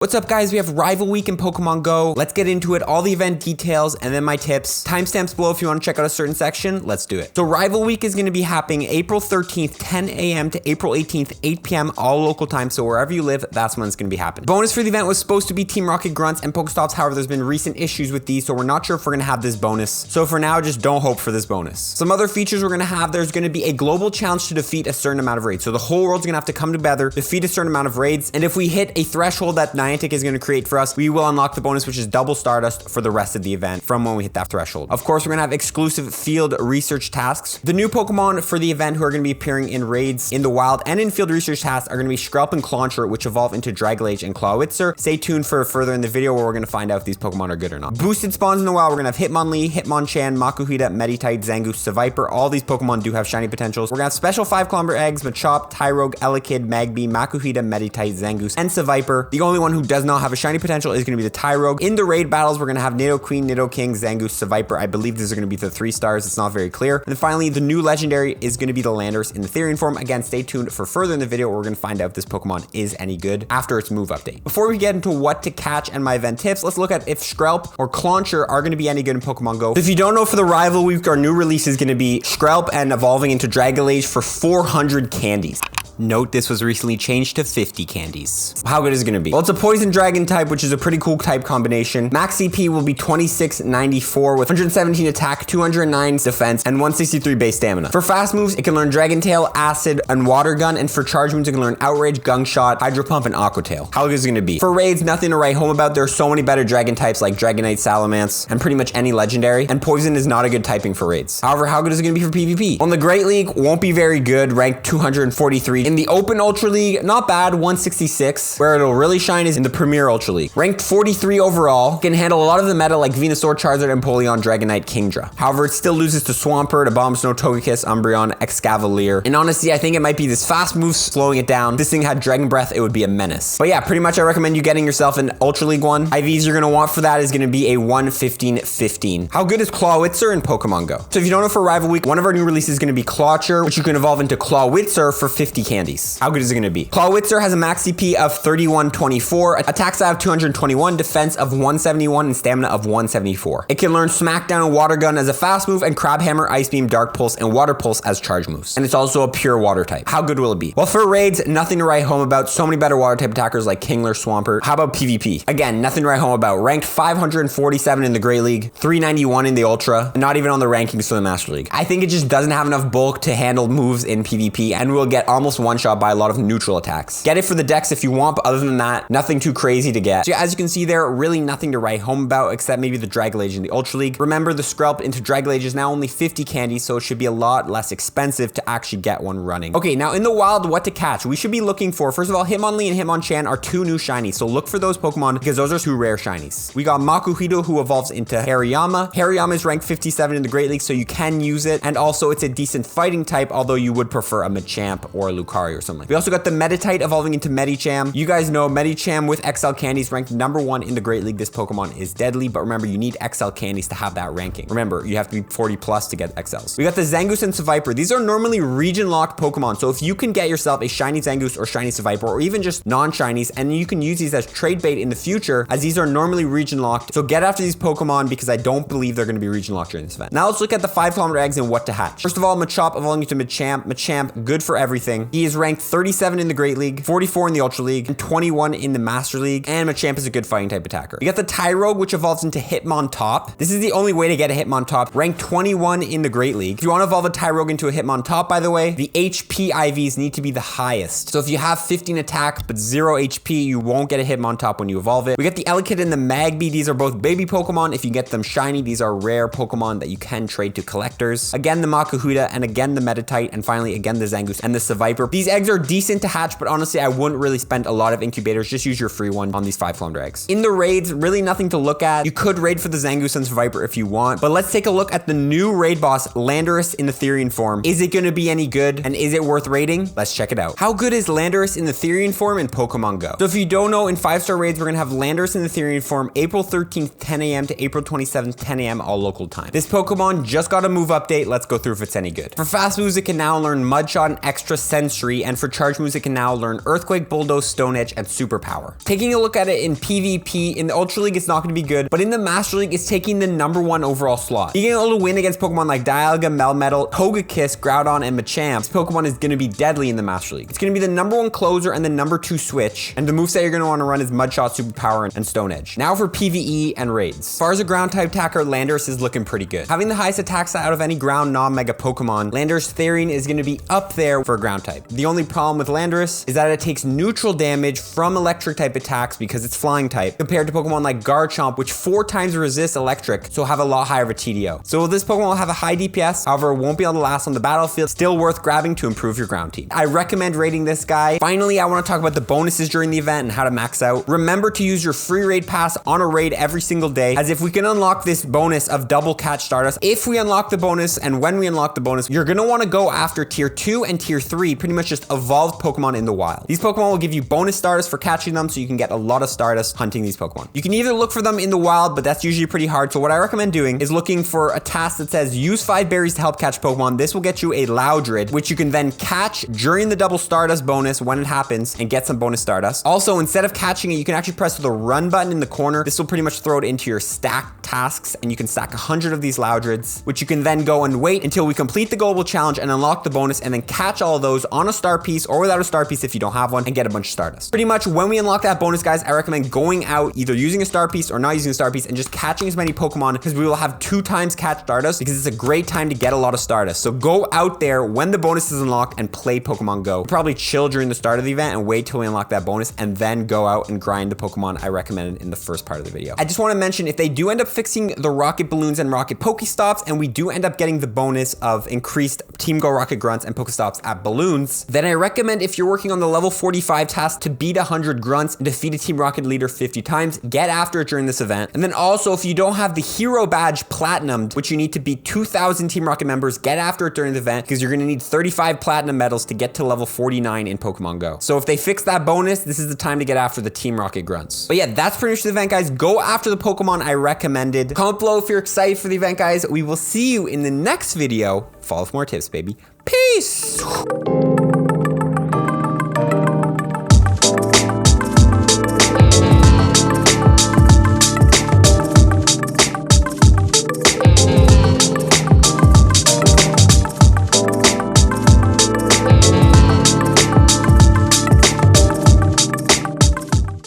What's up guys, we have Rival Week in Pokemon Go. Let's get into it, all the event details and then my tips. Timestamps below if you want to check out a certain section, let's do it. So Rival Week is going to be happening April 13th, 10 a.m. to April 18th, 8 p.m. all local time. So wherever you live, that's when it's going to be happening. Bonus for the event was supposed to be Team Rocket Grunts and Pokestops. However, there's been recent issues with these, so we're not sure if we're going to have this bonus. So for now, just don't hope for this bonus. Some other features we're going to have, there's going to be a global challenge to defeat a certain amount of raids. So the whole world's going to have to come together, defeat a certain amount of raids. And if we hit a threshold that Niantic is going to create for us, we will unlock the bonus, which is double Stardust for the rest of the event from when we hit that threshold. Of course, we're gonna have exclusive field research tasks. The new Pokemon for the event who are gonna be appearing in raids in the wild and in field research tasks are gonna be Skrelp and Clawizter, which evolve into Dragalge and Clawizter. Stay tuned for further in the video where we're gonna find out if these Pokemon are good or not. Boosted spawns in the wild, we're gonna have Hitmonlee, Hitmonchan, Makuhita, Meditite, Zangoose, Seviper. All these Pokemon do have shiny potentials. We're gonna have special 5-kilometer eggs, Machop, Tyrogue, Elekid, Magby, Makuhita, Meditite, Zangoose, and Seviper. The only one who does not have a shiny potential is going to be the Tyrogue. In the raid battles, we're going to have Nidoqueen, Nidoking, Zangoose, Seviper. I believe these are going to be the 3 stars. It's not very clear. And then finally, the new legendary is going to be the Landorus in the Therian form. Again, stay tuned for further in the video where we're going to find out if this Pokemon is any good after its move update. Before we get into what to catch and my event tips, let's look at if Skrelp or Clawizter are going to be any good in Pokemon Go. So if you don't know, for the Rival Week, our new release is going to be Skrelp and evolving into Dragalge for 400 candies. Note this was recently changed to 50 candies. How good is it going to be? Well, it's a poison dragon type, which is a pretty cool type combination. Max CP will be 2694 with 117 attack, 209 defense, and 163 base stamina. For fast moves, it can learn Dragon Tail, Acid, and Water Gun. And for charge moves, it can learn Outrage, Gunk Shot, Hydro Pump, and Aqua Tail. How good is it going to be? For raids, nothing to write home about. There are so many better dragon types like Dragonite, Salamence, and pretty much any legendary. And poison is not a good typing for raids. However, how good is it going to be for PvP? On the Great League, won't be very good, ranked 243. In the Open Ultra League, not bad, 166. Where it'll really shine is in the Premier Ultra League. Ranked 43 overall, can handle a lot of the meta like Venusaur, Charizard, Empoleon, Dragonite, Kingdra. However, it still loses to Swampert, Abomasnow, Togekiss, Umbreon, Excavalier. And honestly, I think it might be this fast move slowing it down. If this thing had Dragon Breath, it would be a menace. But yeah, pretty much I recommend you getting yourself an Ultra League one. IVs you're gonna want for that is gonna be a 115-15. How good is Clawizter in Pokemon Go? So if you don't know, for Rival Week, one of our new releases is gonna be Clawcher, which you can evolve into Clawizter for 50 candies. How good is it going to be? Clawizter has a max CP of 3124, attack stat of 221, defense of 171, and stamina of 174. It can learn Smackdown and Water Gun as a fast move, and Crab Hammer, Ice Beam, Dark Pulse, and Water Pulse as charge moves. And it's also a pure water type. How good will it be? Well, for raids, nothing to write home about. So many better water type attackers like Kingler, Swampert. How about PvP? Again, nothing to write home about. Ranked 547 in the Great League, 391 in the Ultra, and not even on the rankings for the Master League. I think it just doesn't have enough bulk to handle moves in PvP, and will get almost one-shot by a lot of neutral attacks. Get it for the decks if you want, but other than that, nothing too crazy to get. So as you can see there, really nothing to write home about except maybe the Dragalge in the Ultra League. Remember, the Skrelp into Dragalge is now only 50 candies, so it should be a lot less expensive to actually get one running. Okay, now in the wild, what to catch? We should be looking for, first of all, Hitmonlee and Hitmonchan are 2 new shinies, so look for those Pokemon because those are 2 rare shinies. We got Makuhita, who evolves into Hariyama. Hariyama is ranked 57 in the Great League, so you can use it, and also it's a decent fighting type, although you would prefer a Machamp or a Lucario or something. We also got the Meditite evolving into Medicham. You guys know Medicham with XL candies ranked #1 in the Great League. This Pokemon is deadly, but remember, you need XL candies to have that ranking. Remember, you have to be 40 plus to get XLs. We got the Zangoose and Seviper. These are normally region locked Pokemon, so if you can get yourself a shiny Zangoose or shiny Seviper, or even just non-shinies, and you can use these as trade bait in the future, as these are normally region locked. So get after these Pokemon because I don't believe they're going to be region locked during this event. Now let's look at the 5-kilometer eggs and what to hatch. First of all, Machop evolving into Machamp. Machamp, good for everything. He is ranked 37 in the Great League, 44 in the Ultra League, and 21 in the Master League, and Machamp is a good fighting type attacker. We got the Tyrogue, which evolves into Hitmontop. This is the only way to get a Hitmontop, ranked 21 in the Great League. If you want to evolve a Tyrogue into a Hitmontop, by the way, the HP IVs need to be the highest. So if you have 15 attack but 0 HP, you won't get a Hitmontop when you evolve it. We got the Elekid and the Magby. These are both baby Pokemon. If you get them shiny, these are rare Pokemon that you can trade to collectors. Again, the Makuhita, and again, the Meditite, and finally, again, the Zangoose and the Seviper. These eggs are decent to hatch, but honestly, I wouldn't really spend a lot of incubators. Just use your free one on these 5-kilometer eggs. In the raids, really nothing to look at. You could raid for the Zangoose and Seviper if you want, but let's take a look at the new raid boss, Landorus in the Therian form. Is it going to be any good, and is it worth raiding? Let's check it out. How good is Landorus in the Therian form in Pokemon Go? So if you don't know, in 5-star raids, we're going to have Landorus in the Therian form April 13th, 10 a.m. to April 27th, 10 a.m. all local time. This Pokemon just got a move update. Let's go through if it's any good. For fast moves, it can now learn Mud Shot and Extra Sense Mastery, and for charge moves, it can now learn Earthquake, Bulldoze, Stone Edge, and Superpower. Taking a look at it in PvP, in the Ultra League, it's not going to be good, but in the Master League, it's taking the #1 overall slot. Being able to win against Pokemon like Dialga, Melmetal, Togekiss, Groudon, and Machamp, this Pokemon is going to be deadly in the Master League. It's going to be the #1 closer and the #2 switch, and the moveset you're going to want to run is Mud Shot, Superpower, and Stone Edge. Now for PvE and raids. As far as a ground type attacker, Landorus is looking pretty good. Having the highest attack stat out of any ground non-mega Pokemon, Landorus Therian is going to be up there for a ground type. The only problem with Landorus is that it takes neutral damage from electric type attacks because it's flying type, compared to Pokemon like Garchomp, which 4 times resists electric, so have a lot higher of a TDO. So this Pokemon will have a high DPS, however, it won't be able to last on the battlefield. Still worth grabbing to improve your ground team. I recommend raiding this guy. Finally, I want to talk about the bonuses during the event and how to max out. Remember to use your free raid pass on a raid every single day, as if we can unlock this bonus of double catch Stardust. If we unlock the bonus and when we unlock the bonus, you're going to want to go after tier 2 and tier 3, pretty much just evolved Pokemon in the wild. These Pokemon will give you bonus Stardust for catching them, so you can get a lot of Stardust hunting these Pokemon. You can either look for them in the wild, but that's usually pretty hard. So what I recommend doing is looking for a task that says use 5 berries to help catch Pokemon. This will get you a Loudred, which you can then catch during the double Stardust bonus when it happens and get some bonus Stardust. Also, instead of catching it, you can actually press the run button in the corner. This will pretty much throw it into your stack tasks, and you can stack 100 of these Loudreds, which you can then go and wait until we complete the global challenge and unlock the bonus, and then catch all of those on a star piece or without a star piece if you don't have one, and get a bunch of Stardust. Pretty much when we unlock that bonus, guys, I recommend going out either using a star piece or not using a star piece and just catching as many Pokemon, because we will have 2 times catch Stardust, because it's a great time to get a lot of Stardust. So go out there when the bonus is unlocked and play Pokemon Go. Probably chill during the start of the event and wait till we unlock that bonus, and then go out and grind the Pokemon I recommended in the first part of the video. I just want to mention, if they do end up fixing the Rocket Balloons and Rocket Pokestops, and we do end up getting the bonus of increased Team Go Rocket Grunts and Pokestops at Balloons, then I recommend, if you're working on the level 45 task to beat 100 Grunts and defeat a Team Rocket leader 50 times, get after it during this event. And then also, if you don't have the Hero Badge Platinumed, which you need to beat 2,000 Team Rocket members, get after it during the event, because you're going to need 35 Platinum medals to get to level 49 in Pokemon Go. So if they fix that bonus, this is the time to get after the Team Rocket Grunts. But yeah, that's pretty much the event, guys. Go after the Pokemon I recommended. Comment below if you're excited for the event, guys. We will see you in the next video. Follow for more tips, baby. Peace!